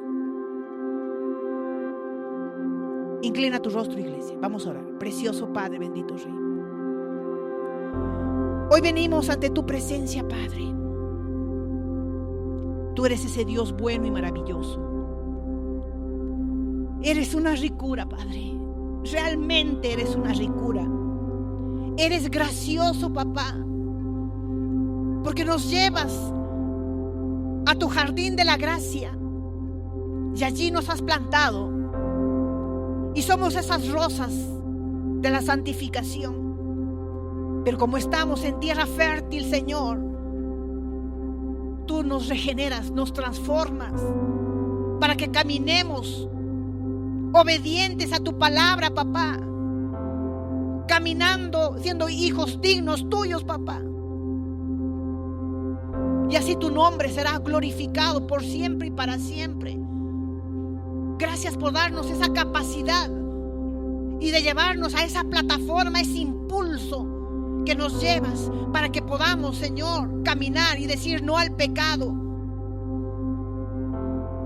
Inclina tu rostro, iglesia. Vamos a orar. Precioso Padre, bendito Rey. Hoy venimos ante tu presencia, Padre. Tú eres ese Dios bueno y maravilloso. Eres una ricura, Padre. Realmente eres una ricura. Eres gracioso, papá, porque nos llevas a tu jardín de la gracia y allí nos has plantado. Y somos esas rosas de la santificación. Pero como estamos en tierra fértil, Señor, tú nos regeneras, nos transformas para que caminemos obedientes a tu palabra, papá. Caminando, siendo hijos dignos tuyos, papá. Y así tu nombre será glorificado por siempre y para siempre. Gracias por darnos esa capacidad y de llevarnos a esa plataforma, ese impulso que nos llevas para que podamos, Señor, caminar y decir no al pecado.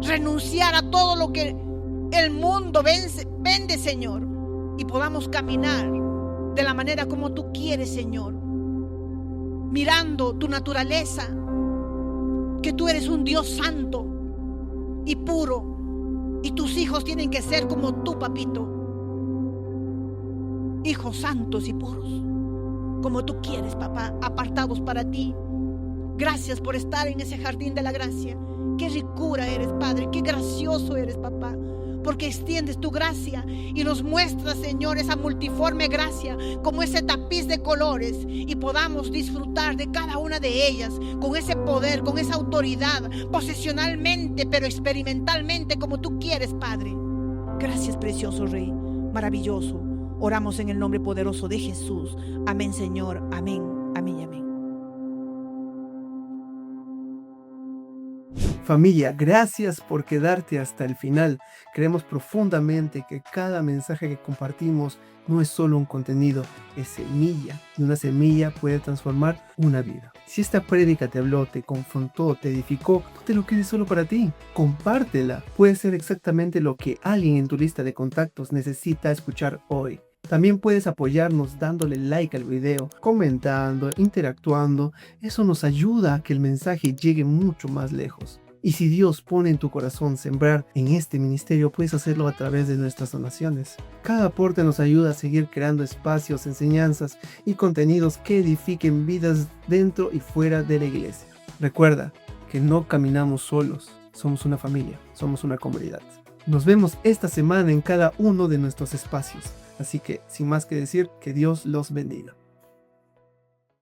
Renunciar a todo lo que el mundo vende, Señor, y podamos caminar de la manera como tú quieres, Señor. Mirando tu naturaleza, que tú eres un Dios santo y puro. Y tus hijos tienen que ser como tú, papito. Hijos santos y puros, como tú quieres, papá, apartados para ti. Gracias por estar en ese jardín de la gracia. Qué ricura eres, Padre, qué gracioso eres, papá, porque extiendes tu gracia y nos muestras, Señor, esa multiforme gracia como ese tapiz de colores, y podamos disfrutar de cada una de ellas con ese poder, con esa autoridad, posesionalmente, pero experimentalmente, como tú quieres, Padre. Gracias, precioso Rey, maravilloso. Oramos en el nombre poderoso de Jesús. Amén, Señor. Amén, amén y amén. Familia, gracias por quedarte hasta el final. Creemos profundamente que cada mensaje que compartimos no es solo un contenido, es semilla. Y una semilla puede transformar una vida. Si esta prédica te habló, te confrontó, te edificó, no te lo quedes solo para ti. Compártela. Puede ser exactamente lo que alguien en tu lista de contactos necesita escuchar hoy. También puedes apoyarnos dándole like al video, comentando, interactuando. Eso nos ayuda a que el mensaje llegue mucho más lejos. Y si Dios pone en tu corazón sembrar en este ministerio, puedes hacerlo a través de nuestras donaciones. Cada aporte nos ayuda a seguir creando espacios, enseñanzas y contenidos que edifiquen vidas dentro y fuera de la iglesia. Recuerda que no caminamos solos, somos una familia, somos una comunidad. Nos vemos esta semana en cada uno de nuestros espacios. Así que, sin más que decir, que Dios los bendiga.